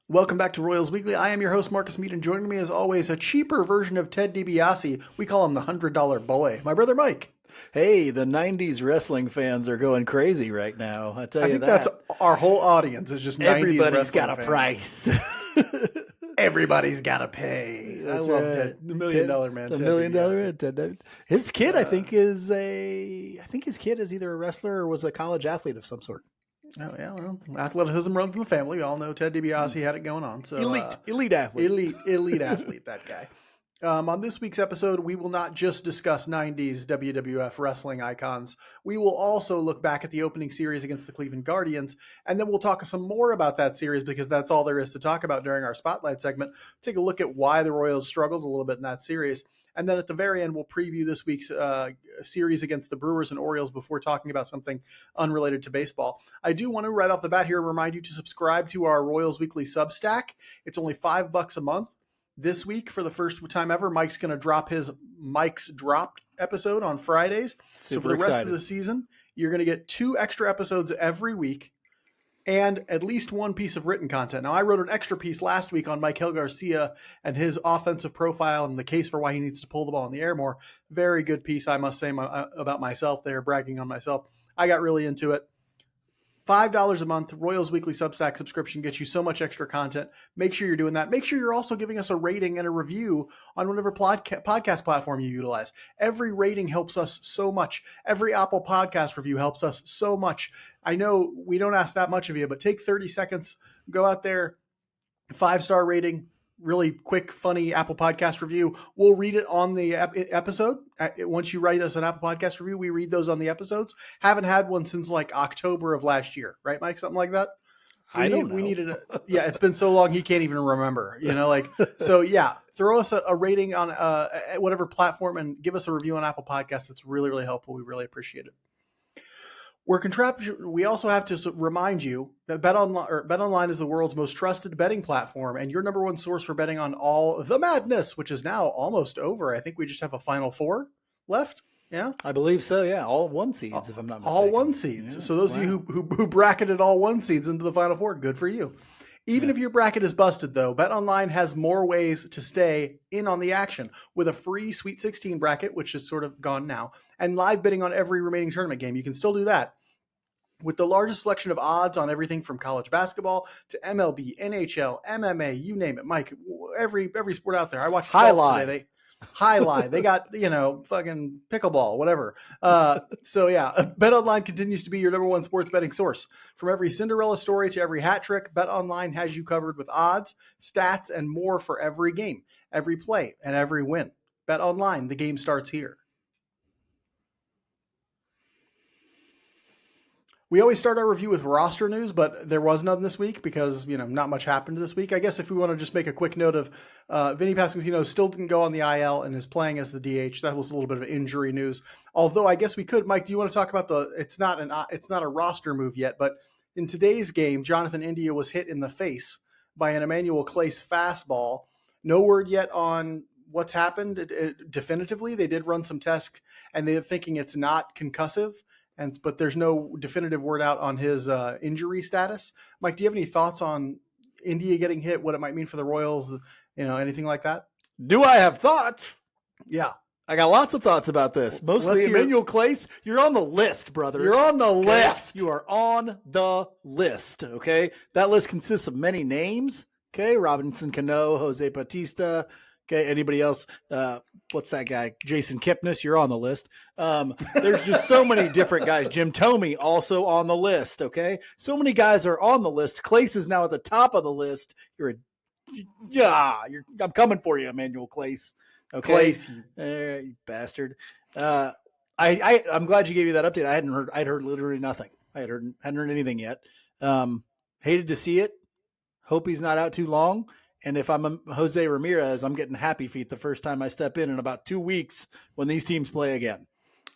Welcome back to Royals Weekly. I am your host, Marcus Mead, and joining me as always, a cheaper version of Ted DiBiase. We call him the $100 boy, my brother Mike. Hey, the 90s wrestling fans are going crazy right now. I tell I you think that. that's our whole audience is just 90s Everybody's wrestling got a fans. price. Everybody's got to pay. I love right. Ted, the $1 Million Man. The Ted $1 Million DiBiase. Man, Ted. His kid, I think his kid is either a wrestler or was a college athlete of some sort. Oh yeah, well, athleticism runs in the family. We all know Ted DiBiase had it going on. So Elite athlete. elite athlete. That guy. On this week's episode, we will not just discuss 90s WWF wrestling icons. We will also look back at the opening series against the Cleveland Guardians, and then we'll talk some more about that series because that's all there is to talk about during our Spotlight segment. Take a look at why the Royals struggled a little bit in that series. And then at the very end, we'll preview this week's series against the Brewers and Orioles before talking about something unrelated to baseball. I do want to, right off the bat here, remind you to subscribe to our Royals Weekly Substack. It's only $5 a month. This week, for the first time ever, Mike's going to drop his Mike's Dropped episode on Fridays. So for the rest of the season, you're going to get 2 extra episodes every week and at least 1 piece of written content. Now, I wrote an extra piece last week on Mike Garcia and his offensive profile and the case for why he needs to pull the ball in the air more. Very good piece, I must say, about myself there, bragging on myself. I got really into it. $5 a month, Royals Weekly Substack subscription gets you so much extra content. Make sure you're doing that. Make sure you're also giving us a rating and a review on whatever podcast platform you utilize. Every rating helps us so much. Every Apple Podcast review helps us so much. I know we don't ask that much of you, but take 30 seconds, go out there, 5-star rating, really quick, funny Apple Podcast review. We'll read it on the episode. Once you write us an Apple Podcast review, we read those on the episodes. Haven't had one since like October of last year, right, Mike? Something like that. I don't know. We needed yeah, it's been so long he can't even remember. So yeah, throw us a rating on whatever platform and give us a review on Apple Podcasts. It's really, really helpful. We really appreciate it. We also have to remind you that BetOnline is the world's most trusted betting platform and your number one source for betting on all the madness, which is now almost over. I think we just have a Final 4 left. Yeah, I believe so. Yeah, all 1 seeds, if I'm not mistaken. All 1 seeds. Yeah. So those of you who bracketed all 1 seeds into the Final 4, good for you. Even if your bracket is busted, though, BetOnline has more ways to stay in on the action with a free Sweet 16 bracket, which is sort of gone now, and live bidding on every remaining tournament game. You can still do that. With the largest selection of odds on everything from college basketball to MLB, NHL, MMA, you name it, Mike, every sport out there. I watched golf today. They got, fucking pickleball, whatever. So yeah, BetOnline continues to be your number one sports betting source. From every Cinderella story to every hat trick, BetOnline has you covered with odds, stats, and more for every game, every play, and every win. BetOnline, the game starts here. We always start our review with roster news, but there was none this week because, not much happened this week. I guess if we want to just make a quick note of Vinny Pasquantino still didn't go on the IL and is playing as the DH. That was a little bit of injury news. Although I guess we could. Mike, do you want to talk about it's not a roster move yet, but in today's game, Jonathan India was hit in the face by an Emmanuel Clace fastball. No word yet on what's happened definitively. They did run some tests and they're thinking it's not concussive. But there's no definitive word out on his injury status. Mike, do you have any thoughts on India getting hit, what it might mean for the Royals, anything like that? Do I have thoughts? Yeah. I got lots of thoughts about this. Mostly Emmanuel Clace, you're on the list, brother. You're on the list. You are on the list, okay? That list consists of many names, okay? Robinson Cano, Jose Bautista, okay? Anybody else? What's that guy? Jason Kipnis, you're on the list. There's just so many different guys. Jim Thome also on the list, okay? So many guys are on the list. Clace is now at the top of the list. I'm coming for you, Emmanuel Clace. Okay, Clace, you bastard. I'm glad you gave me that update. I'd heard literally nothing. Hadn't heard anything yet. Hated to see it. Hope he's not out too long. And if I'm Jose Ramirez, I'm getting happy feet the first time I step in about 2 weeks when these teams play again.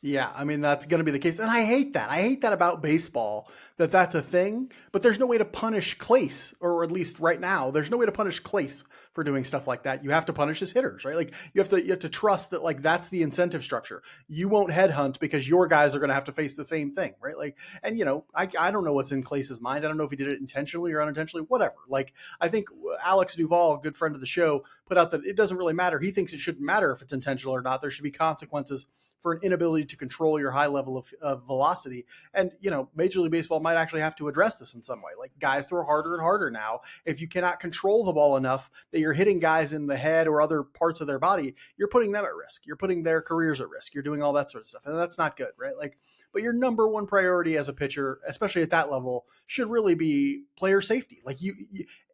Yeah, I mean, that's going to be the case. And I hate that. I hate that about baseball, that that's a thing, but there's no way to punish Clace, or at least right now, there's no way to punish Clace for doing stuff like that. You have to punish his hitters, right? Like you have to trust that like that's the incentive structure. You won't headhunt because your guys are going to have to face the same thing, right? Like, and I don't know what's in Clace's mind. I don't know if he did it intentionally or unintentionally, whatever. Like, I think Alex Duvall, a good friend of the show, put out that it doesn't really matter. He thinks it shouldn't matter if it's intentional or not. There should be consequences for an inability to control your high level of velocity. And, Major League Baseball might actually have to address this in some way. Like, guys throw harder and harder now. If you cannot control the ball enough that you're hitting guys in the head or other parts of their body, you're putting them at risk. You're putting their careers at risk. You're doing all that sort of stuff. And that's not good, right? Like, but your number one priority as a pitcher, especially at that level, should really be player safety. Like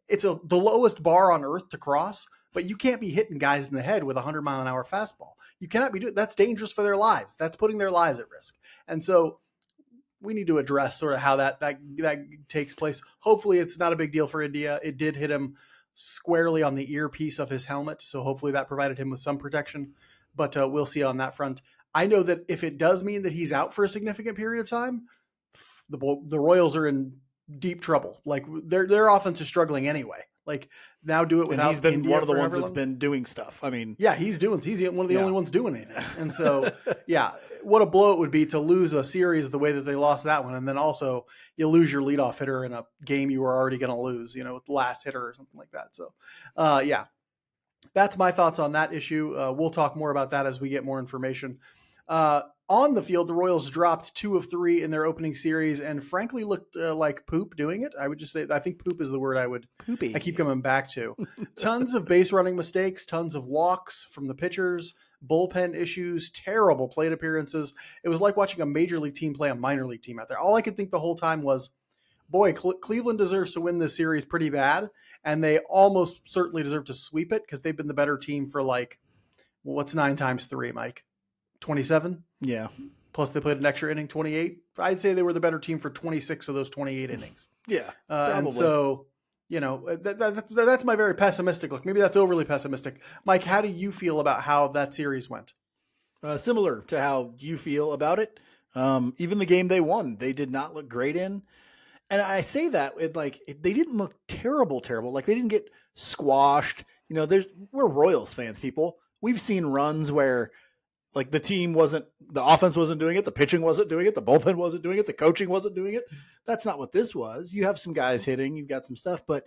it's the lowest bar on earth to cross, but you can't be hitting guys in the head with a 100-mile-an-hour fastball. You cannot be doing that's dangerous for their lives. That's putting their lives at risk. And so we need to address sort of how that takes place. Hopefully it's not a big deal for India. It did hit him squarely on the earpiece of his helmet, so hopefully that provided him with some protection. But we'll see on that front. I know that if it does mean that he's out for a significant period of time, the Royals are in deep trouble. Like their offense is struggling anyway. Like now do it without. And he's been India one of the ones everyone. that's been doing stuff. I mean, yeah, he's one of the only ones doing anything. And so, yeah, what a blow it would be to lose a series the way that they lost that one, and then also you lose your leadoff hitter in a game you were already going to lose. With the last hitter or something like that. So, yeah, that's my thoughts on that issue. We'll talk more about that as we get more information. On the field, the Royals dropped 2 of 3 in their opening series and frankly looked like poop doing it. I would just say, I think poop is the word I keep coming back to. Tons of base running mistakes, tons of walks from the pitchers, bullpen issues, terrible plate appearances. It was like watching a major league team play a minor league team out there. All I could think the whole time was, boy, Cleveland deserves to win this series pretty bad, and they almost certainly deserve to sweep it because they've been the better team for what's 9 times 3, Mike? 27? Yeah. Plus they played an extra inning, 28. I'd say they were the better team for 26 of those 28 innings. Yeah. And so, that's my very pessimistic look. Maybe that's overly pessimistic. Mike, how do you feel about how that series went? Similar to how you feel about it. Even the game they won, they did not look great in. And I say that they didn't look terrible. Like they didn't get squashed. We're Royals fans, people. We've seen runs where like the offense wasn't doing it, the pitching wasn't doing it, the bullpen wasn't doing it, the coaching wasn't doing it. That's not what this was. You have some guys hitting, you've got some stuff, but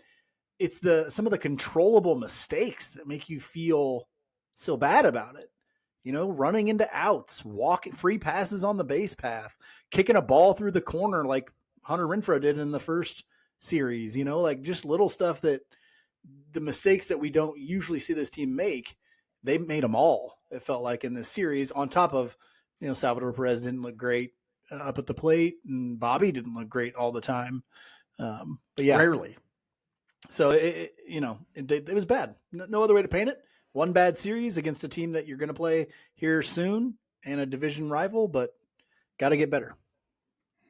it's some of the controllable mistakes that make you feel so bad about it. Running into outs, walking free passes on the base path, kicking a ball through the corner like Hunter Renfroe did in the first series, like just little stuff that the mistakes that we don't usually see this team make, they made them all. It felt like in this series, on top of, Salvador Perez didn't look great up at the plate, and Bobby didn't look great all the time. But yeah, rarely. So it was bad. No other way to paint it. One bad series against a team that you're going to play here soon and a division rival, but got to get better.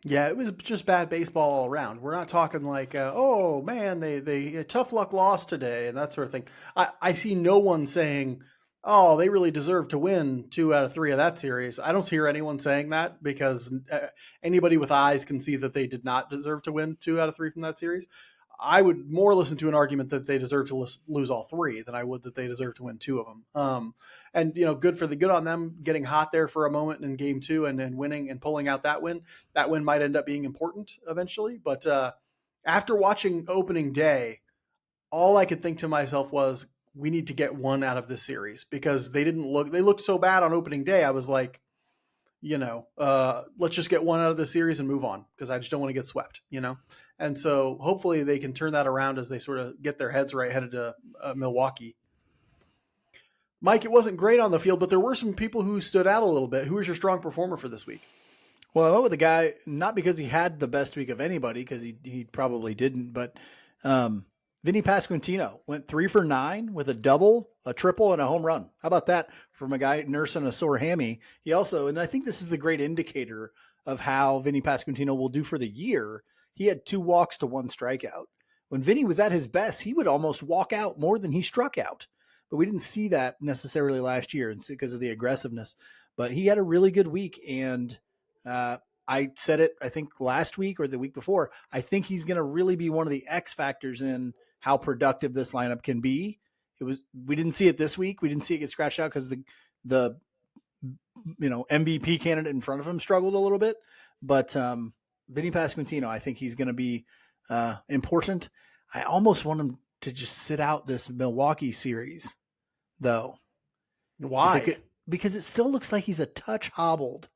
Yeah, it was just bad baseball all around. We're not talking like, oh man, they tough luck lost today and that sort of thing. I see no one saying, oh, they really deserve to win 2 out of 3 of that series. I don't hear anyone saying that because anybody with eyes can see that they did not deserve to win 2 out of 3 from that series. I would more listen to an argument that they deserve to lose all 3 than I would that they deserve to win 2 of them. And good on them getting hot there for a moment in game 2 and winning and pulling out that win. That win might end up being important eventually. But after watching opening day, all I could think to myself was, we need to get 1 out of this series because they looked so bad on opening day. I was like, let's just get 1 out of the series and move on because I just don't want to get swept, And so hopefully they can turn that around as they sort of get their heads right headed to Milwaukee. Mike, it wasn't great on the field, but there were some people who stood out a little bit. Who was your strong performer for this week? Well, I went with the guy, not because he had the best week of anybody, because he probably didn't, but Vinny Pasquantino went 3 for 9 with a double, a triple, and a home run. How about that from a guy nursing a sore hammy? He also, and I think this is the great indicator of how Vinny Pasquantino will do for the year, he had 2 walks to 1 strikeout. When Vinny was at his best, he would almost walk out more than he struck out. But we didn't see that necessarily last year because of the aggressiveness. but he had a really good week. And I said it, I think last week or the week before, I think he's going to really be one of the X factors in how productive this lineup can be. We didn't see it this week. We didn't see it get scratched out because the MVP candidate in front of him struggled a little bit, but Vinny Pasquantino, I think he's going to be important. I almost want him to just sit out this Milwaukee series, though. Why? Because it still looks like he's a touch hobbled,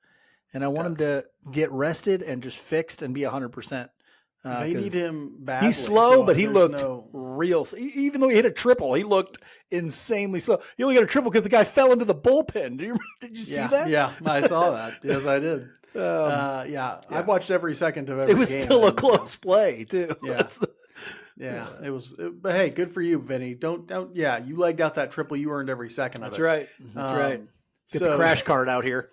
and I want him to get rested and just fixed and be 100%. They need him badly. He's slow, but he looked real. Even though he hit a triple, he looked insanely slow. He only got a triple because the guy fell into the bullpen. Did you see that? Yeah, I saw that. Yes, I did. I've watched every second of every game. It was still a close play, too. Yeah. It was. But hey, good for you, Vinny. Don't. Yeah, you legged out that triple. You earned every second of it. That's right. Get the crash card out here.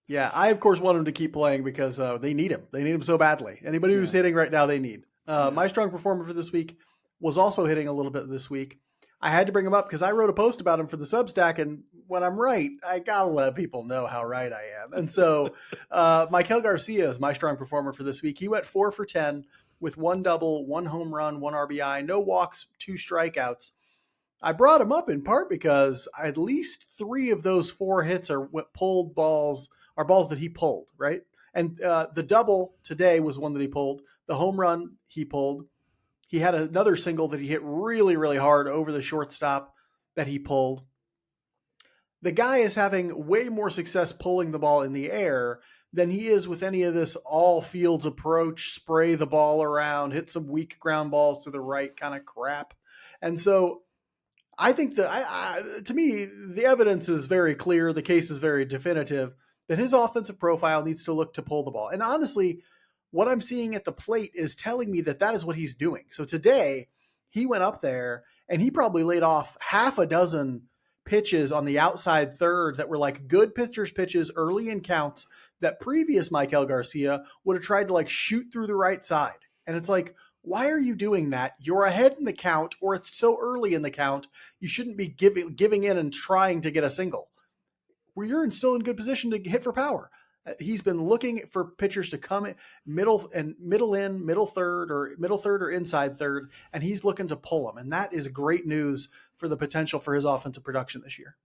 Yeah, I of course want him to keep playing because they need him. They need him so badly. Anybody who's hitting right now, they need. My strong performer for this week was also hitting a little bit this week. I had to bring him up because I wrote a post about him for the Substack, and when I'm right, I gotta let people know how right I am. And so, Maikel Garcia is my strong performer for this week. He went 4 for 10 with 1 double, 1 home run, 1 RBI, no walks, 2 strikeouts. I brought him up in part because at least 3 of those 4 hits are pulled balls. Are balls that he pulled, right? And the double today was one that he pulled. The home run he pulled. He had another single that he hit really, really hard over the shortstop that he pulled. The guy is having way more success pulling the ball in the air than he is with any of this all fields approach, spray the ball around, hit some weak ground balls to the right kind of crap. And so I think to me, the evidence is very clear. The case is very definitive that his offensive profile needs to look to pull the ball. And honestly, what I'm seeing at the plate is telling me that is what he's doing. So today, he went up there and he probably laid off half a dozen pitches on the outside third that were like good pitcher's pitches early in counts that previous Maikel Garcia would have tried to like shoot through the right side. And it's like, why are you doing that? You're ahead in the count, or it's so early in the count, you shouldn't be giving in and trying to get a single. Where you're still in good position to hit for power. He's been looking for pitchers to come in middle third or inside third, and he's looking to pull them. And that is great news for the potential for his offensive production this year.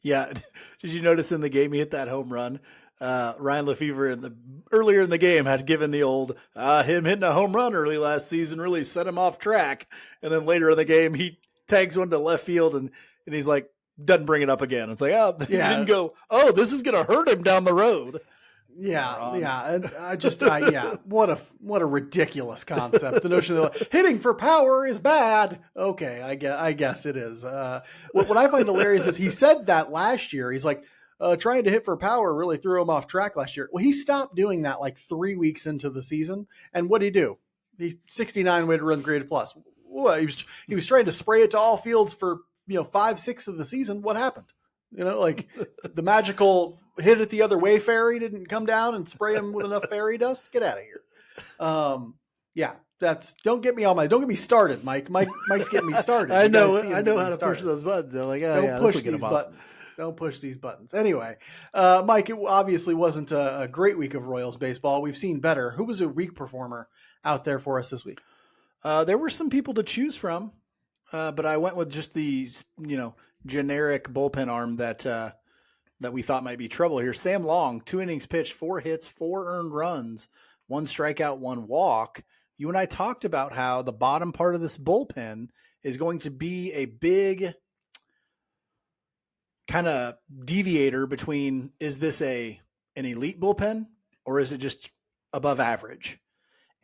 Yeah. Did you notice in the game he hit that home run? Ryan Lefevre earlier in the game had given the old him hitting a home run early last season really set him off track. And then later in the game, he tags one to left field and he's like, doesn't bring it up again. It's like, he didn't go, this is going to hurt him down the road. Yeah. And what a ridiculous concept. The notion that hitting for power is bad. Okay, I guess it is. What I find hilarious is he said that last year. He's like, trying to hit for power really threw him off track last year. Well, he stopped doing that like 3 weeks into the season. And what did he do? He 69 weighted run created plus. Well, he was trying to spray it to all fields for 5/6 of the season. What happened? Like the magical hit it the other way fairy didn't come down and spray him with enough fairy dust. Get out of here. Don't get me started, Mike. Mike's getting me started. I know how to push those buttons. I'm like, don't push these buttons. Don't push these buttons. Anyway, Mike, it obviously wasn't a great week of Royals baseball. We've seen better. Who was a weak performer out there for us this week? There were some people to choose from, but I went with just the generic bullpen arm that we thought might be trouble here. Sam Long, 2 innings pitched, 4 hits, 4 earned runs, 1 strikeout, 1 walk. You and I talked about how the bottom part of this bullpen is going to be a big kind of deviator between, is this an elite bullpen or is it just above average?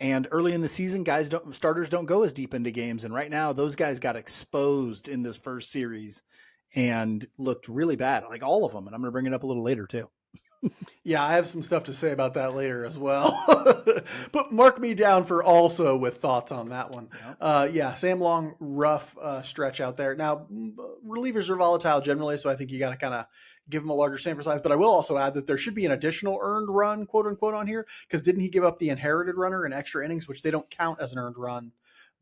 And early in the season, starters don't go as deep into games. And right now, those guys got exposed in this first series and looked really bad, like all of them. And I'm going to bring it up a little later too. Yeah, I have some stuff to say about that later as well. But mark me down for also with thoughts on that one. Sam Long, rough stretch out there. Now, relievers are volatile generally, so I think you got to kind of give him a larger sample size. But I will also add that there should be an additional earned run, quote unquote, on here, because didn't he give up the inherited runner in extra innings, which they don't count as an earned run.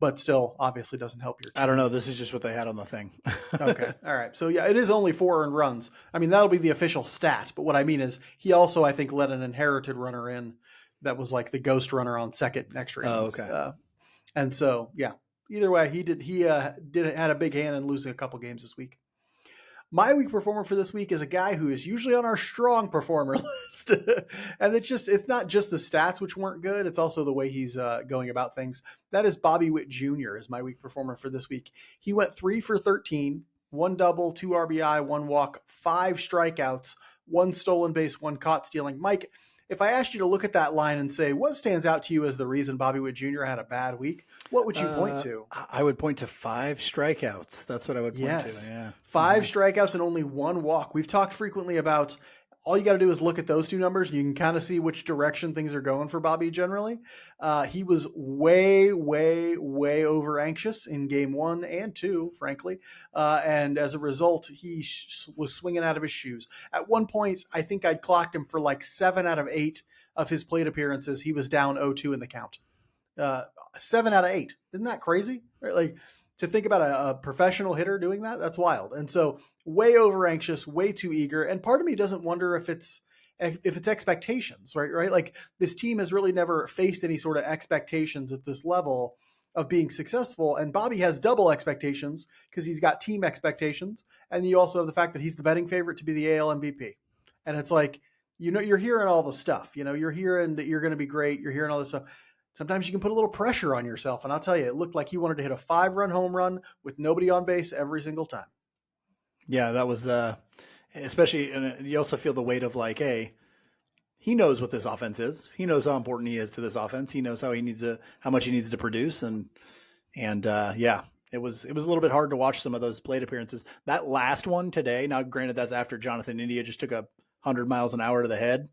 but still obviously doesn't help your team. I don't know. This is just what they had on the thing. Okay. All right. So yeah, it is only 4 earned runs. I mean, that'll be the official stat. But what I mean is he also, I think, let an inherited runner in that was like the ghost runner on second in extra innings. Okay. And so, yeah, either way, he had a big hand in losing a couple games this week. My week performer for this week is a guy who is usually on our strong performer list. And it's not just the stats, which weren't good. It's also the way he's going about things. That is Bobby Witt Jr. is my week performer for this week. He went 3 for 13, 1 double, 2 RBI, 1 walk, 5 strikeouts, 1 stolen base, 1 caught stealing. Mike, if I asked you to look at that line and say, what stands out to you as the reason Bobby Witt Jr. had a bad week, what would you point to? I would point to 5 strikeouts. That's what I would point to. Yeah. 5 strikeouts and only 1 walk. We've talked frequently about all you got to do is look at those 2 numbers and you can kind of see which direction things are going for Bobby generally. He was way, way, way over anxious in game 1 and 2, frankly. And as a result, he was swinging out of his shoes. At one point, I think I'd clocked him for like 7 out of 8 of his plate appearances. He was down 0-2 in the count. 7 out of 8. Isn't that crazy? Right? Like, to think about a professional hitter doing that, that's wild. And so way over anxious, way too eager. And part of me doesn't wonder if it's expectations, right? Like this team has really never faced any sort of expectations at this level of being successful. And Bobby has double expectations because he's got team expectations. And you also have the fact that he's the betting favorite to be the AL MVP. And it's like, you're hearing all the stuff, you're hearing that you're going to be great. You're hearing all this stuff. Sometimes you can put a little pressure on yourself. And I'll tell you, it looked like he wanted to hit a 5-run home run with nobody on base every single time. Yeah, that was especially, and you also feel the weight of like, hey, he knows what this offense is. He knows how important he is to this offense. He knows how much he needs to produce. And yeah, it was a little bit hard to watch some of those plate appearances. That last one today, now granted that's after Jonathan India just took 100 miles an hour to the head.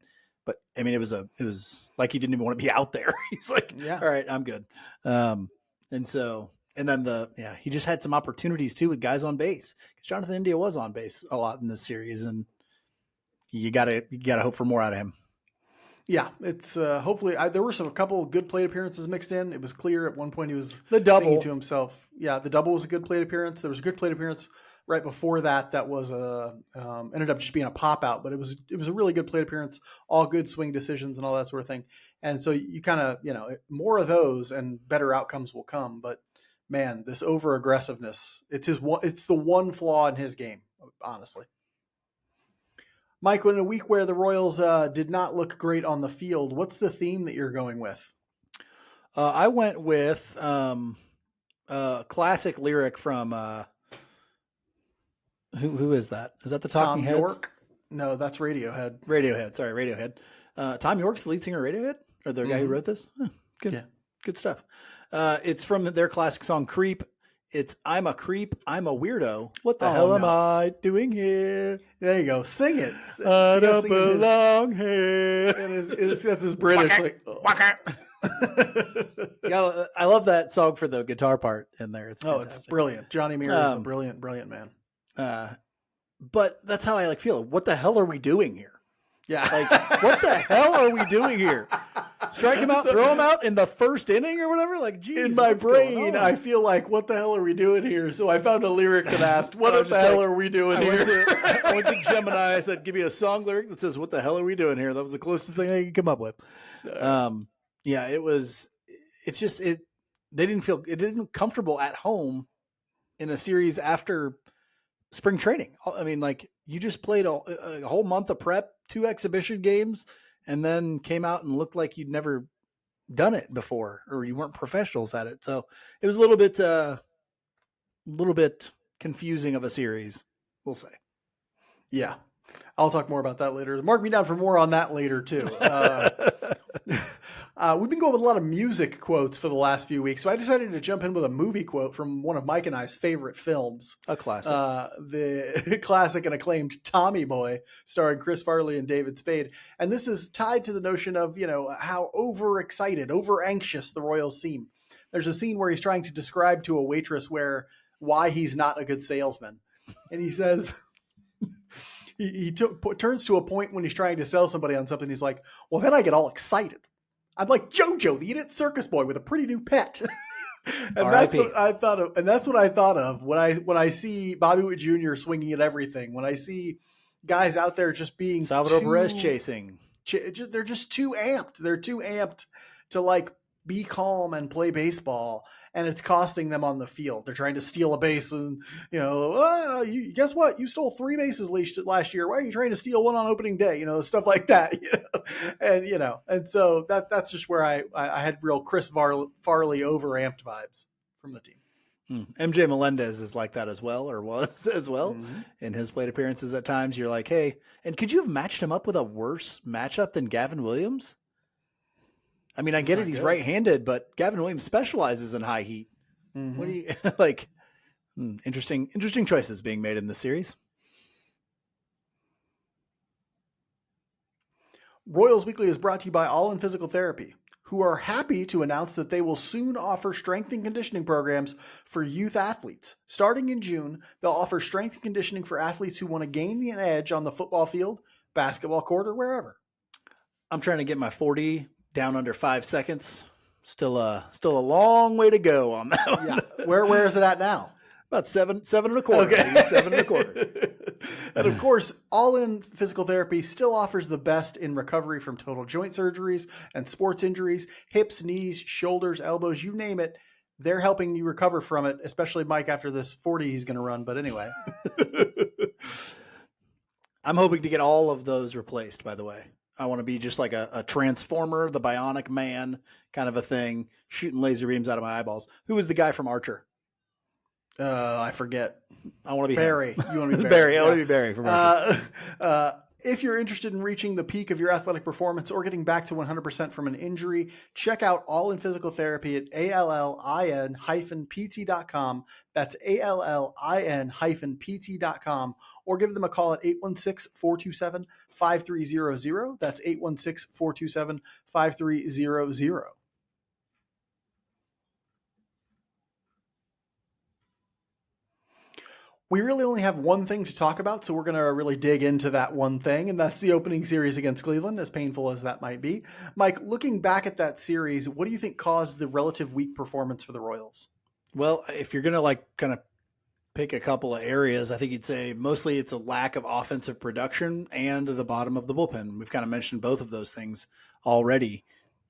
But I mean, it was like he didn't even want to be out there. He's like, yeah, all right, I'm good. And then he just had some opportunities too with guys on base because Jonathan India was on base a lot in this series, and you gotta hope for more out of him. Yeah, it's hopefully there were a couple of good plate appearances mixed in. It was clear at one point he was the double thinking to himself. Yeah, the double was a good plate appearance. There was a good plate appearance right before that was ended up just being a pop out, but it was a really good plate appearance, all good swing decisions and all that sort of thing. And so you kind of, more of those and better outcomes will come. But man, this over aggressiveness, it's the one flaw in his game, honestly. Mike, in a week where the Royals did not look great on the field, what's the theme that you're going with? I went with a classic lyric from who is that? Is that the Talking Heads? Thom Yorke? No, that's Radiohead. Sorry, Radiohead. Thom Yorke's the lead singer of Radiohead? Or the guy who wrote this? Good. Yeah. Good stuff. It's from their classic song, Creep. It's, I'm a creep, I'm a weirdo. What the hell am I doing here? There you go. Sing it. I don't belong here. That's his British. Yeah, I love that song for the guitar part in there. It's brilliant. Johnny Mears is a brilliant, brilliant man. But that's how I feel. What the hell are we doing here? Yeah. Like, what the hell are we doing here? Strike him out, throw him out in the first inning or whatever? Like, geez. In my brain, I feel like, what the hell are we doing here? So I found a lyric that asked, what the hell are we doing here? I went to Gemini. I said, give me a song lyric that says, what the hell are we doing here? That was the closest thing I could come up with. Yeah, it didn't feel comfortable at home in a series after spring training. I mean, like, you just played a whole month of prep, 2 exhibition games, and then came out and looked like you'd never done it before, or you weren't professionals at it. So it was a little bit confusing of a series, we'll say. Yeah. I'll talk more about that later. Mark me down for more on that later too. We've been going with a lot of music quotes for the last few weeks, so I decided to jump in with a movie quote from one of Mike and I's favorite films. A classic. The classic and acclaimed Tommy Boy, starring Chris Farley and David Spade. And this is tied to the notion of, how overexcited, over anxious the Royals seem. There's a scene where he's trying to describe to a waitress why he's not a good salesman. And he says... He turns to a point when he's trying to sell somebody on something. He's like, well, then I get all excited. I'm like Jojo, the idiot circus boy with a pretty new pet. And that's R.I.P. what I thought of. And that's what I thought of when I see Bobby Witt Jr. swinging at everything. When I see guys out there just being Salvador Perez too, chasing. they're just too amped. They're too amped to like be calm and play baseball, and it's costing them on the field. They're trying to steal a base, and guess what? You stole 3 bases last year. Why are you trying to steal one on opening day? Stuff like that. And so that's just where I had real Chris Farley overamped vibes from the team. MJ Melendez is like that as well, or was as well Mm-hmm. in his plate appearances at times. You're like, hey, and could you have matched him up with a worse matchup than Gavin Williams? I mean, I get it, he's right-handed, but Gavin Williams specializes in high heat. Mm-hmm. What do you like? Interesting choices being made in this series. Royals Weekly is brought to you by All in Physical Therapy, who are happy to announce that they will soon offer strength and conditioning programs for youth athletes. Starting in June, they'll offer strength and conditioning for athletes who want to gain an edge on the football field, basketball court, or wherever. I'm trying to get my 40 down under 5 seconds. Still a long way to go on that one. Yeah. Where is it at now? About seven and a quarter. Okay. 7 and a quarter. And of course, All in Physical Therapy still offers the best in recovery from total joint surgeries and sports injuries, hips, knees, shoulders, elbows, you name it. They're helping you recover from it, especially Mike after this 40 he's going to run. But anyway. I'm hoping to get all of those replaced, by the way. I want to be just like a transformer, the bionic man kind of a thing, shooting laser beams out of my eyeballs. Who was the guy from Archer? I forget. I want to be Barry. him. You want to be Barry? Barry. Yeah. I want to be Barry from Archer. If you're interested in reaching the peak of your athletic performance or getting back to 100% from an injury, check out All in Physical Therapy at allin-pt.com. That's allin-pt.com. Or give them a call at 816-427-5300. That's 816-427-5300. We really only have one thing to talk about, so we're going to really dig into that one thing, and that's the opening series against Cleveland, as painful as that might be. Mike, looking back at that series, what do you think caused the relative weak performance for the Royals? Well, if you're going to kind of pick a couple of areas, I think you'd say mostly it's a lack of offensive production and the bottom of the bullpen. We've kind of mentioned both of those things already.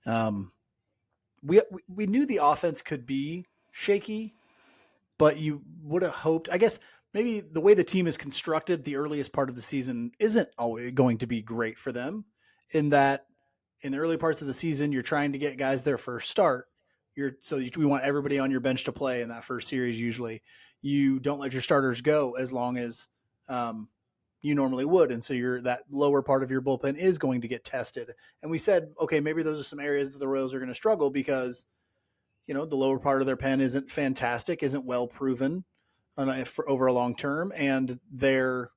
We knew the offense could be shaky, but you would have hoped, I guess, maybe the way the team is constructed, the earliest part of the season isn't always going to be great for them, in that in the early parts of the season, you're trying to get guys their first start. We want everybody on your bench to play in that first series. Usually you don't let your starters go as long as you normally would. And so that lower part of your bullpen is going to get tested. And we said, okay, maybe those are some areas that the Royals are going to struggle because, the lower part of their pen isn't fantastic, isn't well proven over a long term, and the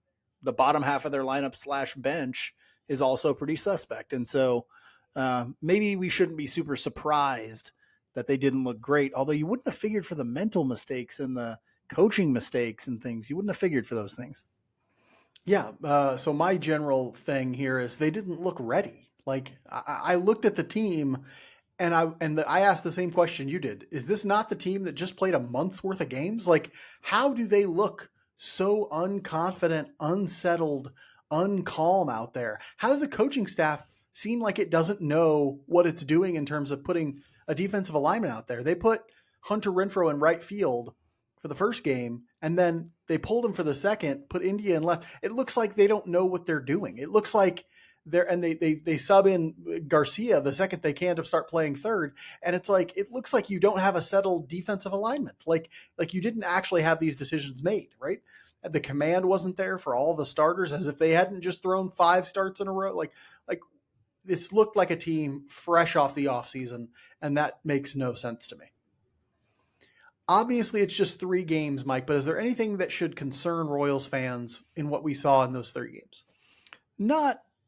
bottom half of their lineup / bench is also pretty suspect. And so maybe we shouldn't be super surprised that they didn't look great, although you wouldn't have figured for the mental mistakes and the coaching mistakes and things. You wouldn't have figured for those things. Yeah. So my general thing here is they didn't look ready. Like I looked at the team and I asked the same question you did. Is this not the team that just played a month's worth of games? Like, how do they look so unconfident, unsettled, uncalm out there? How does the coaching staff seem like it doesn't know what it's doing in terms of putting a defensive alignment out there? They put Hunter Renfroe in right field for the first game, and then they pulled him for the second, put India in left. It looks like they don't know what they're doing. It looks like they sub in Garcia the second they can to start playing third. And it's like, it looks like you don't have a settled defensive alignment. Like you didn't actually have these decisions made, right? The command wasn't there for all the starters, as if they hadn't just thrown 5 starts in a row. Like this looked like a team fresh off the offseason, and that makes no sense to me. Obviously, it's just 3 games, Mike, but is there anything that should concern Royals fans in what we saw in those 3 games?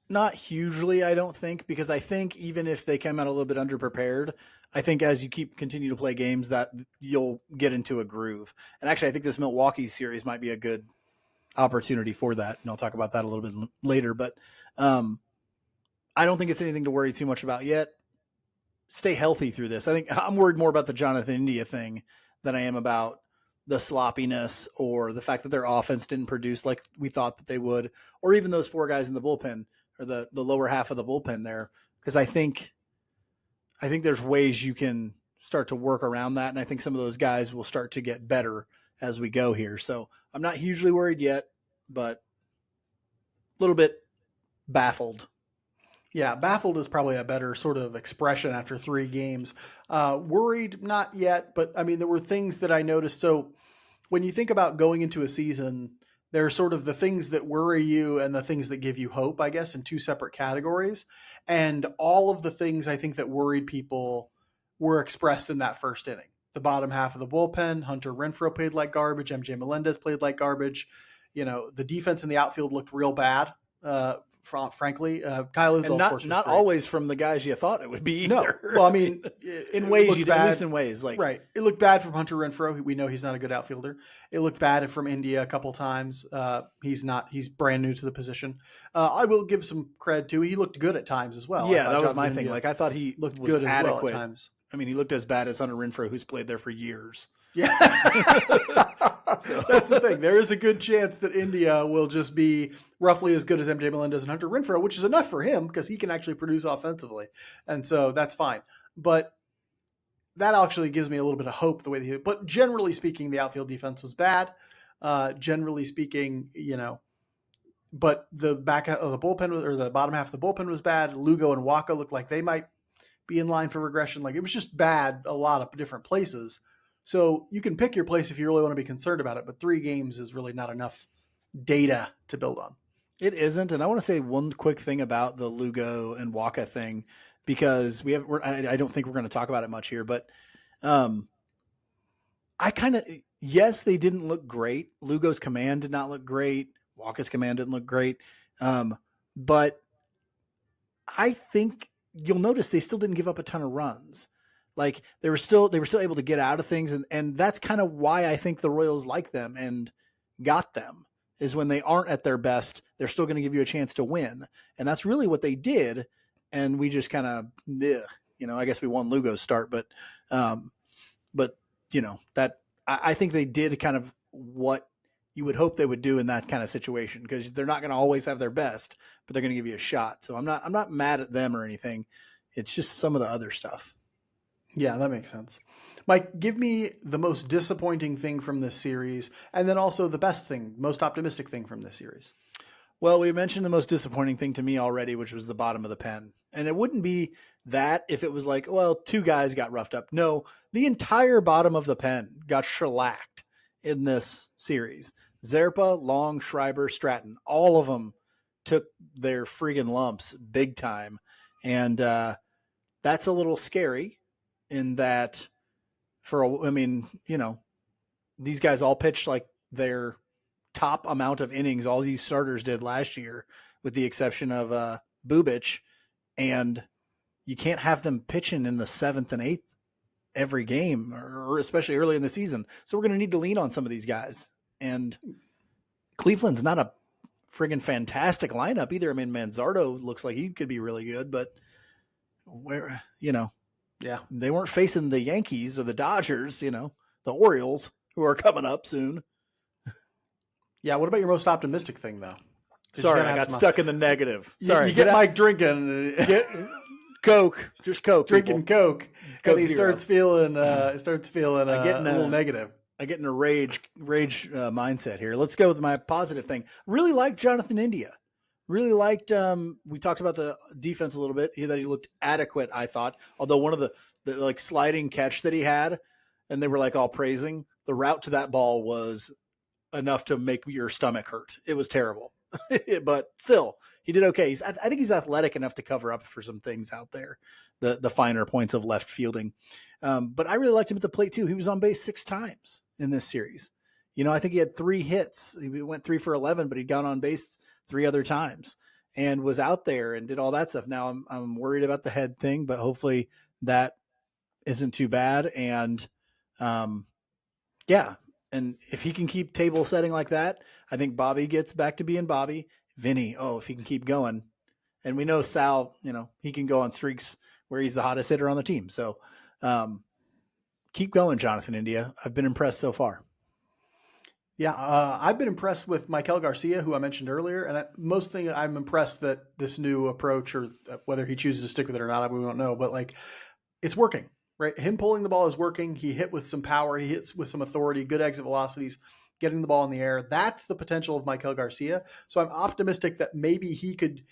Not hugely, I don't think, because I think even if they come out a little bit underprepared, I think as you continue to play games that you'll get into a groove. And actually, I think this Milwaukee series might be a good opportunity for that. And I'll talk about that a little bit later, but I don't think it's anything to worry too much about yet. stay healthy through this. I think I'm worried more about the Jonathan India thing than I am about the sloppiness or the fact that their offense didn't produce like we thought that they would, or even those 4 guys in the bullpen or the lower half of the bullpen there. Because I think there's ways you can start to work around that. And I think some of those guys will start to get better as we go here. So I'm not hugely worried yet, but a little bit baffled. Yeah, baffled is probably a better sort of expression after 3 games. Worried, not yet, but I mean, there were things that I noticed. So when you think about going into a season, there are sort of the things that worry you and the things that give you hope, I guess, in 2 separate categories. And all of the things I think that worried people were expressed in that first inning. The bottom half of the bullpen, Hunter Renfroe played like garbage, MJ Melendez played like garbage. The defense in the outfield looked real bad. Frankly, Kyle Isbell, and of course, was not great. always from the guys you thought it would be either. No, well, I mean, in ways you at least in ways like right. It looked bad from Hunter Renfroe. We know he's not a good outfielder. It looked bad from India a couple times. He's brand new to the position. I will give some cred to. He looked good at times as well. Yeah, that was my thing. Like I thought he looked was good adequate. as well at times. I mean, he looked as bad as Hunter Renfroe, who's played there for years. Yeah. That's the thing. There is a good chance that India will just be roughly as good as MJ Melendez and Hunter Renfroe, which is enough for him because he can actually produce offensively. And so that's fine. But that actually gives me a little bit of hope the way they. But generally speaking, the outfield defense was bad. Generally speaking, but the back of the bullpen or the bottom half of the bullpen was bad. Lugo and Waka looked like they might be in line for regression. Like it was just bad a lot of different places. So you can pick your place if you really want to be concerned about it, but 3 games is really not enough data to build on. It isn't, and I want to say one quick thing about the Lugo and Waka thing because I don't think we're going to talk about it much here, but yes, they didn't look great. Lugo's command did not look great. Waka's command didn't look great, but I think you'll notice they still didn't give up a ton of runs. Like they were still able to get out of things, and that's kind of why I think the Royals like them and got them is when they aren't at their best, they're still going to give you a chance to win, and that's really what they did. And we just kind of, I guess we won Lugo's start, but that I think they did kind of what you would hope they would do in that kind of situation because they're not going to always have their best, but they're going to give you a shot. So I'm not mad at them or anything. It's just some of the other stuff. Yeah, that makes sense. Mike, give me the most disappointing thing from this series, and then also the best thing, most optimistic thing from this series. Well, we mentioned the most disappointing thing to me already, which was the bottom of the pen. And it wouldn't be that if it was like, well, 2 guys got roughed up. No, the entire bottom of the pen got shellacked in this series. Zerpa, Long, Schreiber, Stratton, all of them took their friggin' lumps big time. And that's a little scary. In that these guys all pitched like their top amount of innings all these starters did last year, with the exception of Bubic, and you can't have them pitching in the 7th and 8th every game, or especially early in the season. So we're going to need to lean on some of these guys. And Cleveland's not a friggin' fantastic lineup either. I mean, Manzardo looks like he could be really good, but yeah, they weren't facing the Yankees or the Dodgers, the Orioles, who are coming up soon. Yeah, what about your most optimistic thing, though? Sorry, I got stuck in the negative. Sorry, you get Mike drinking. Coke, just Coke. Drinking people. Coke, and he starts feeling a little negative. I get in a rage mindset here. Let's go with my positive thing. Really liked Jonathan India. Really liked. We talked about the defense a little bit. That he looked adequate. I thought, although one of the like sliding catch that he had, and they were like all praising the route to that ball was enough to make your stomach hurt. It was terrible, but still, he did okay. I think he's athletic enough to cover up for some things out there, the finer points of left fielding. But I really liked him at the plate too. He was on base 6 times in this series. I think he had 3 hits. He went 3 for 11, but he'd gone on base 3 other times and was out there and did all that stuff. Now I'm worried about the head thing, but hopefully that isn't too bad. And and if he can keep table setting like that, I think Bobby gets back to being Bobby. Vinny, if he can keep going. And we know Sal, he can go on streaks where he's the hottest hitter on the team. So keep going, Jonathan India. I've been impressed so far. Yeah, I've been impressed with Michael Garcia, who I mentioned earlier, and mostly I'm impressed that this new approach, or whether he chooses to stick with it or not, we don't know, but like it's working, right? Him pulling the ball is working. He hit with some power. He hits with some authority, good exit velocities, getting the ball in the air. That's the potential of Michael Garcia. So I'm optimistic that maybe he could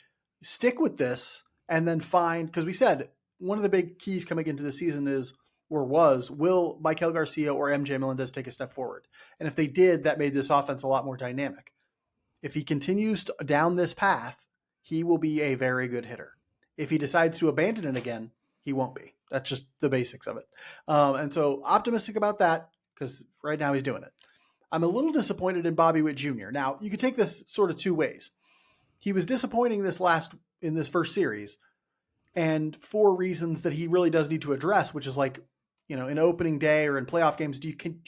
stick with this and then find, because we said one of the big keys coming into the season is, or was, will Michael Garcia or MJ Melendez take a step forward? And if they did, that made this offense a lot more dynamic. If he continues down this path, he will be a very good hitter. If he decides to abandon it again, he won't be. That's just the basics of it. And so optimistic about that because right now he's doing it. I'm a little disappointed in Bobby Witt Jr. Now, you could take this sort of two ways. He was disappointing in this first series, and for reasons that he really does need to address, which is like, in opening day or in playoff games,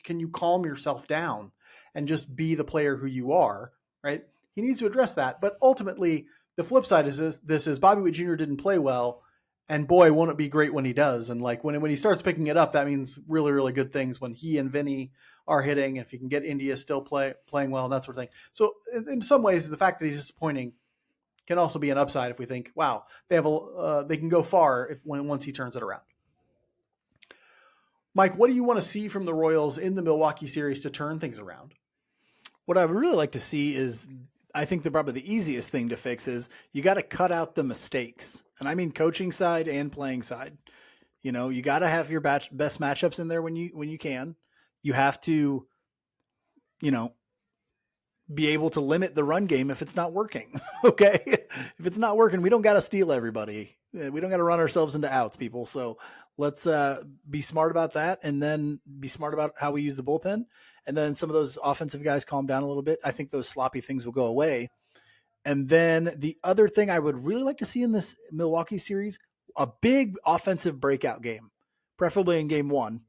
can you calm yourself down and just be the player who you are, right? He needs to address that. But ultimately, the flip side is this is Bobby Witt Jr. didn't play well, and boy, won't it be great when he does. And like when he starts picking it up, that means really, really good things when he and Vinny are hitting, if he can get India still playing well and that sort of thing. So in some ways, the fact that he's disappointing can also be an upside if we think, wow, they can go far once he turns it around. Mike, what do you want to see from the Royals in the Milwaukee series to turn things around? What I would really like to see is, I think probably the easiest thing to fix is you got to cut out the mistakes. And I mean coaching side and playing side. You got to have your best matchups in there when you can. You have to, be able to limit the run game if it's not working. Okay. If it's not working, we don't got to steal everybody. We don't got to run ourselves into outs, people. So let's be smart about that, and then be smart about how we use the bullpen. And then some of those offensive guys calm down a little bit. I think those sloppy things will go away. And then the other thing I would really like to see in this Milwaukee series, a big offensive breakout game, preferably in game one,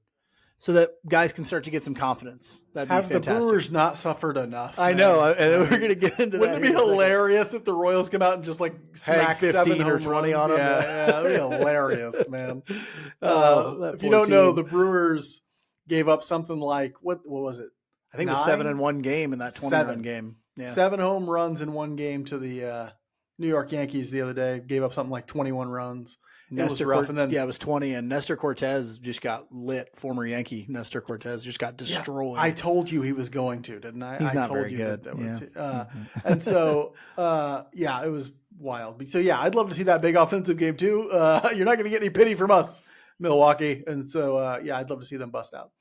so that guys can start to get some confidence. That'd be fantastic. Have the Brewers not suffered enough? I know, and we're going to get into that. Wouldn't it be hilarious if the Royals come out and just like smack 15 or 20 on them? Yeah, that'd be hilarious, man. If you don't know, the Brewers gave up something like, what was it? I think it was 7-1 game in that 20-run game. Yeah. 7 home runs in one game to the New York Yankees the other day. Gave up something like 21 runs. It was rough. And then, it was 20. And Nestor Cortez just got lit. Former Yankee Nestor Cortez just got destroyed. Yeah, I told you he was going to, didn't I? He's not told very you good. That was, and so, it was wild. So, I'd love to see that big offensive game too. You're not going to get any pity from us, Milwaukee. And so, I'd love to see them bust out.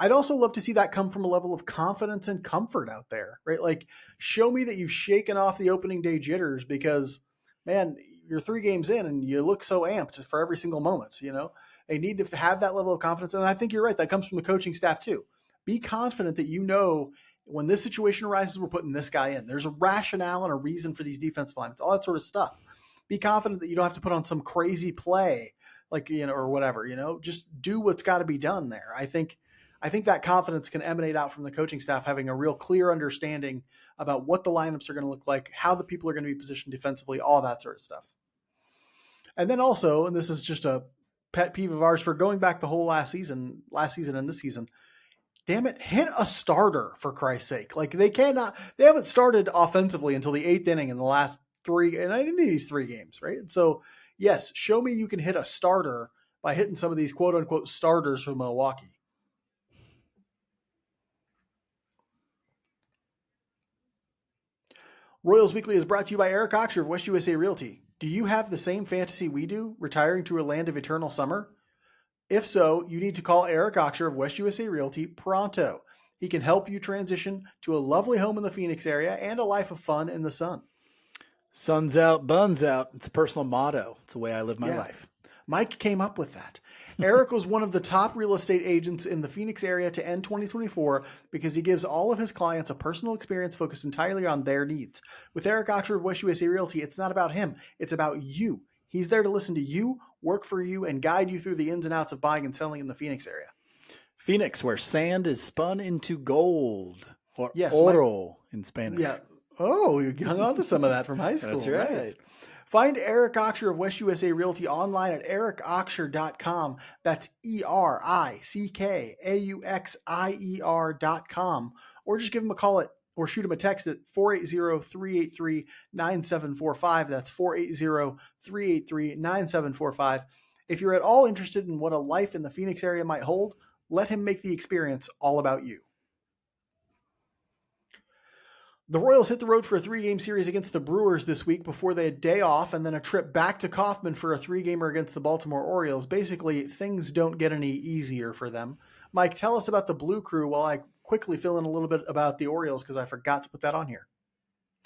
I'd also love to see that come from a level of confidence and comfort out there, right? Like, show me that you've shaken off the opening day jitters because, man, you're 3 games in and you look so amped for every single moment, They need to have that level of confidence. And I think you're right. That comes from the coaching staff too. Be confident that when this situation arises, we're putting this guy in. There's a rationale and a reason for these defensive linemen, all that sort of stuff. Be confident that you don't have to put on some crazy play, or whatever, just do what's got to be done there. I think that confidence can emanate out from the coaching staff having a real clear understanding about what the lineups are going to look like, how the people are going to be positioned defensively, all that sort of stuff. And then also, and this is just a pet peeve of ours for going back the whole last season and this season, damn it, hit a starter for Christ's sake. Like they haven't started offensively until the 8th inning in the last 3, and I didn't need these 3 games, right? And so, yes, show me you can hit a starter by hitting some of these quote unquote starters from Milwaukee. Royals Weekly is brought to you by Eric Oxer of West USA Realty. Do you have the same fantasy we do, retiring to a land of eternal summer? If so, you need to call Eric Oxer of West USA Realty pronto. He can help you transition to a lovely home in the Phoenix area and a life of fun in the sun. Sun's out, buns out. It's a personal motto. It's the way I live my life. Mike came up with that. Eric was one of the top real estate agents in the Phoenix area to end 2024 because he gives all of his clients a personal experience focused entirely on their needs. With Eric Oxer of West USA Realty, it's not about him. It's about you. He's there to listen to you, work for you, and guide you through the ins and outs of buying and selling in the Phoenix area. Phoenix, where sand is spun into gold, or oro in Spanish. Yeah. Oh, you hung on to some of that from high school. That's right. Nice. Find Eric Oxer of West USA Realty online at ericoxer.com. That's ERICKAUXIER.com. Or just give him a call or shoot him a text at 480-383-9745. That's 480-383-9745. If you're at all interested in what a life in the Phoenix area might hold, let him make the experience all about you. The Royals hit the road for a 3-game series against the Brewers this week before they had a day off and then a trip back to Kauffman for a 3-gamer against the Baltimore Orioles. Basically, things don't get any easier for them. Mike, tell us about the Blue Crew while I quickly fill in a little bit about the Orioles because I forgot to put that on here.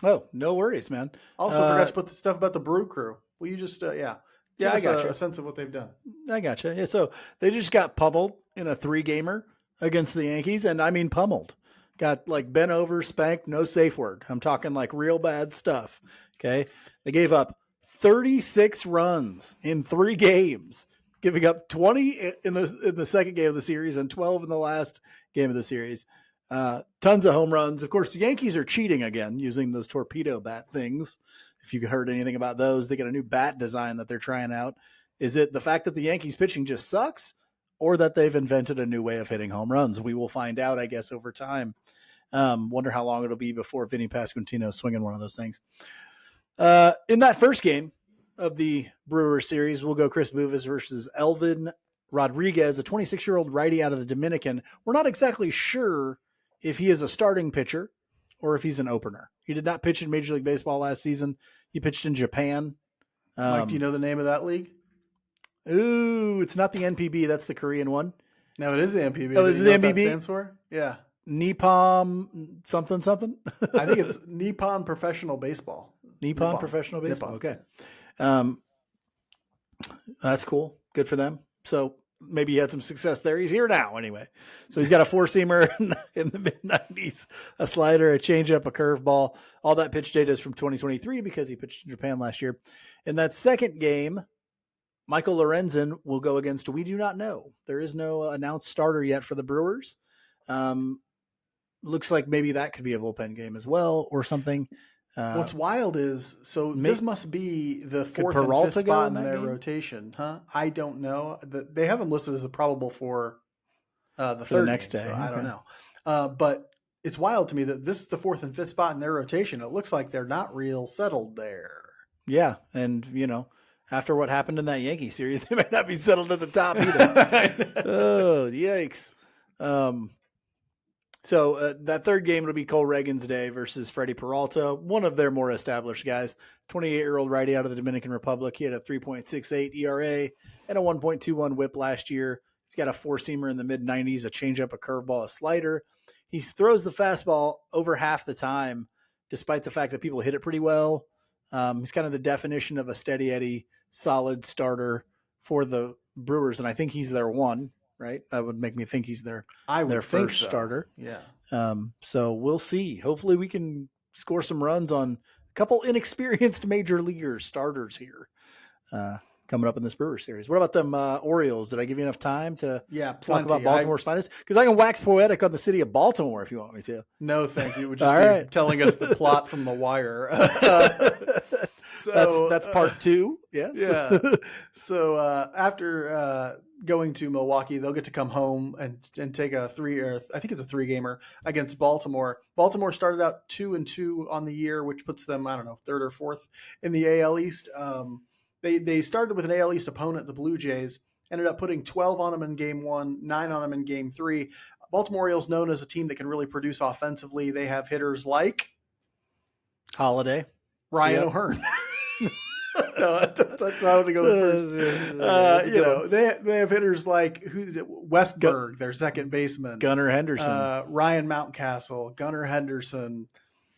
Oh, no worries, man. Also forgot to put the stuff about the Brew Crew. Will you just, give I us got you. a sense of what they've done? I gotcha. Yeah, so they just got pummeled in a 3-gamer against the Yankees, and I mean pummeled. Got like bent over, spanked, no safe word. I'm talking like real bad stuff. Okay. They gave up 36 runs in 3 games, giving up 20 in the second game of the series and 12 in the last game of the series. Tons of home runs. Of course, the Yankees are cheating again using those torpedo bat things. If you heard anything about those, they got a new bat design that they're trying out. Is it the fact that the Yankees pitching just sucks, or that they've invented a new way of hitting home runs? We will find out, I guess, over time. Wonder how long it'll be before Vinny Pasquantino is swinging one of those things. In that first game of the Brewers series, we'll go Chris Buvis versus Elvin Rodriguez, a 26-year-old righty out of the Dominican. We're not exactly sure if he is a starting pitcher or if he's an opener. He did not pitch in Major League Baseball last season. He pitched in Japan. Mike, do you know the name of that league? Ooh, it's not the NPB. That's the Korean one. No, it is the NPB. Oh, is it the NPB? What that stands for? Yeah. Nippon something. I think it's Nippon Professional Baseball. Nippon Professional Baseball. Nippon. Okay. That's cool. Good for them. So maybe he had some success there. He's here now anyway. So he's got a 4-seamer in the mid-90s, a slider, a changeup, a curveball. All that pitch data is from 2023 because he pitched in Japan last year. In that second game, Michael Lorenzen will go against, we do not know. There is no announced starter yet for the Brewers. Looks like maybe that could be a bullpen game as well or something. What's wild is, this must be the 4th and 5th spot in their rotation, huh? I don't know. They have them listed as a probable for the third next day. So I don't know. But it's wild to me that this is the 4th and 5th spot in their rotation. It looks like they're not real settled there. Yeah, and after what happened in that Yankee series, they might not be settled at the top either. Oh, yikes. So that third game will be Cole Reagan's Day versus Freddie Peralta, one of their more established guys. 28-year-old righty out of the Dominican Republic. He had a 3.68 ERA and a 1.21 WHIP last year. He's got a 4-seamer in the mid-90s, a changeup, a curveball, a slider. He throws the fastball over half the time, despite the fact that people hit it pretty well. He's kind of the definition of a steady Eddie, solid starter for the Brewers, and I think he's their one. Right, that would make me think he's their first starter. Yeah. So we'll see. Hopefully, we can score some runs on a couple inexperienced major leaguers starters here coming up in this Brewers series. What about them Orioles? Did I give you enough time to talk about Baltimore's finest? Because I can wax poetic on the city of Baltimore if you want me to. No, thank you. It would just be telling us the plot from The Wire. So that's part 2. Yes. Yeah. So after going to Milwaukee, they'll get to come home and take a 3-gamer against Baltimore. Baltimore started out 2-2 on the year, which puts them, I don't know, 3rd or 4th in the AL East. They started with an AL East opponent, the Blue Jays, ended up putting 12 on them in game 1, 9 on them in game 3. Baltimore Orioles known as a team that can really produce offensively. They have hitters like Holiday, Ryan O'Hearn. No, that's how to go first. They have hitters like Westberg, their second baseman, Gunnar Henderson, Ryan Mountcastle, Gunnar Henderson.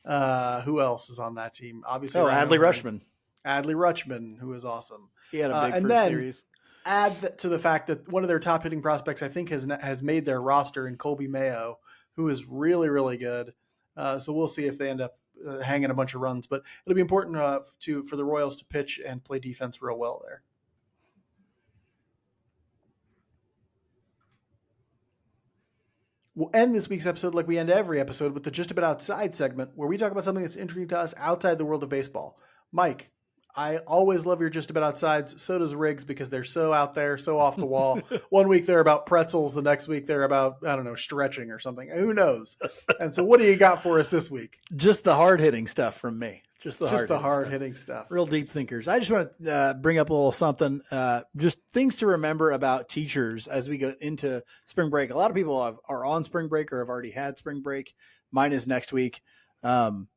Who else is on that team? Obviously, Adley Rutschman. Adley Rutschman, who is awesome. He had a big first series. Add to the fact that one of their top hitting prospects, I think, has made their roster in Colby Mayo, who is really, really good. So we'll see if they end up hanging a bunch of runs, but it'll be important for the Royals to pitch and play defense real well there. We'll end this week's episode like we end every episode with the Just A Bit Outside segment, where we talk about something that's intriguing to us outside the world of baseball. Mike, I always love your Just About Outsides. So does Riggs, because they're so out there, so off the wall. One week they're about pretzels. The next week they're about, I don't know, stretching or something. Who knows? And so what do you got for us this week? Just the hard-hitting stuff from me. Just the hard-hitting stuff. Real deep thinkers. I just want to bring up a little something, just things to remember about teachers as we go into spring break. A lot of people are on spring break or have already had spring break. Mine is next week. And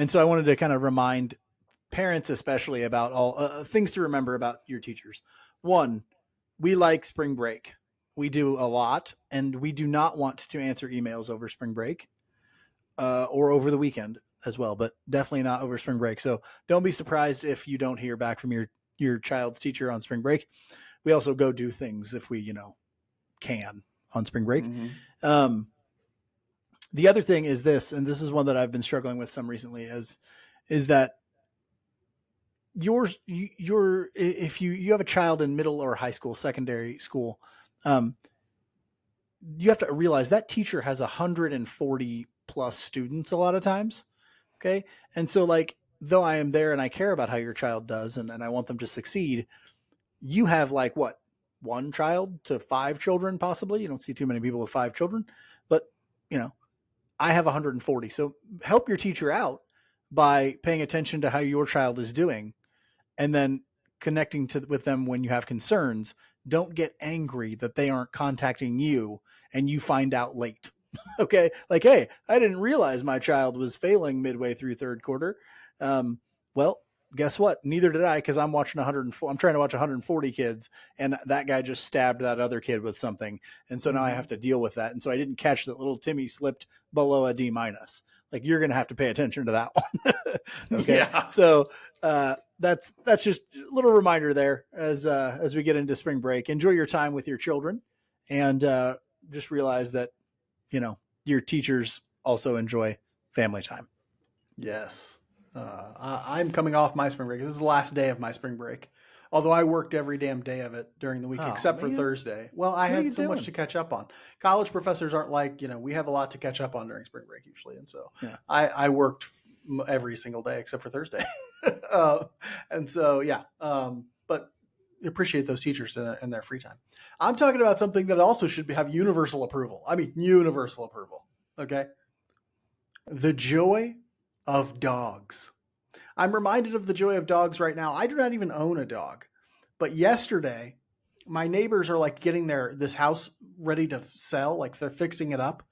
so I wanted to kind of remind parents especially about all things to remember about your teachers. One, we like spring break. We do a lot, and we do not want to answer emails over spring break or over the weekend as well, but definitely not over spring break. So don't be surprised if you don't hear back from your child's teacher on spring break. We also go do things if we, can on spring break. Mm-hmm. The other thing is this, and this is one that I've been struggling with some recently, is that if you have a child in middle or high school, secondary school, you have to realize that teacher has 140 plus students a lot of times. Okay. And so though I am there and I care about how your child does and I want them to succeed, you have one child to 5 children, possibly. You don't see too many people with 5 children, but I have 140. So help your teacher out by paying attention to how your child is doing and then connecting with them when you have concerns. Don't get angry that they aren't contacting you and you find out late. Okay. Hey, I didn't realize my child was failing midway through third quarter. Well, guess what? Neither did I, because I'm watching 104. I'm trying to watch 140 kids, and that guy just stabbed that other kid with something. And so now I have to deal with that. And so I didn't catch that little Timmy slipped below a D-. You're going to have to pay attention to that one. Okay. Yeah. So, that's just a little reminder there as we get into spring break. Enjoy your time with your children, and just realize that your teachers also enjoy family time. Yes. I'm coming off my spring break. This is the last day of my spring break. Although I worked every damn day of it during the week, except for Thursday. Well, I had so much to catch up on. College professors aren't we have a lot to catch up on during spring break usually. And so I worked every single day except for Thursday. And so, but appreciate those teachers in their free time. I'm talking about something that also should have universal approval. I mean, universal approval. Okay. The joy of dogs. I'm reminded of the joy of dogs right now. I do not even own a dog, but yesterday my neighbors are getting this house ready to sell. They're fixing it up.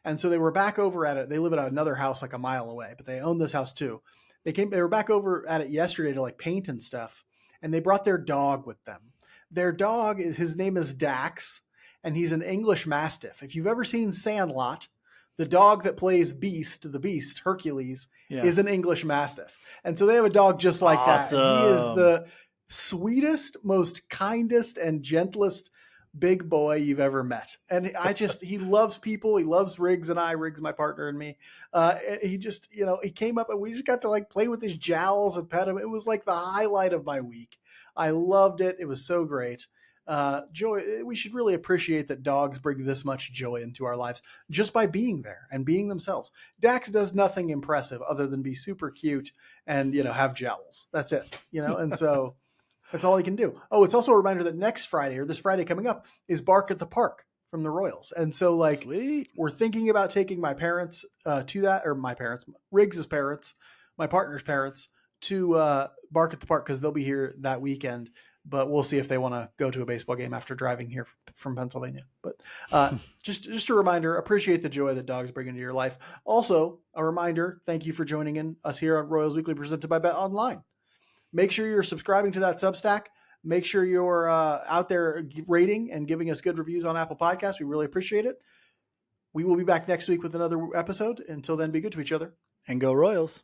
And so they were back over at it. They live at another house a mile away, but they own this house too. They were back over at it yesterday to paint and stuff. And they brought their dog with them. Their dog his name is Dax, and he's an English Mastiff. If you've ever seen Sandlot, the dog that plays the Beast, Hercules, is an English Mastiff. And so they have a dog just like that. And he is the sweetest, most kindest, and gentlest big boy you've ever met. And he loves people. He loves Riggs and I, Riggs, my partner, and me. He just, he came up and we just got to play with his jowls and pet him. It was the highlight of my week. I loved it. It was so great. Joy. We should really appreciate that dogs bring this much joy into our lives just by being there and being themselves. Dax does nothing impressive other than be super cute and, have jowls. That's it, and so that's all he can do. Oh, it's also a reminder that next Friday, or this Friday coming up, is Bark at the Park from the Royals. And so Sweet. We're thinking about taking my parents to that, or my parents, Riggs's parents, my partner's parents, to Bark at the Park, because they'll be here that weekend. But we'll see if they want to go to a baseball game after driving here from Pennsylvania. But just a reminder, appreciate the joy that dogs bring into your life. Also, a reminder, thank you for joining us here on Royals Weekly, presented by Bet Online. Make sure you're subscribing to that Substack. Make sure you're out there rating and giving us good reviews on Apple Podcasts. We really appreciate it. We will be back next week with another episode. Until then, be good to each other. And go Royals.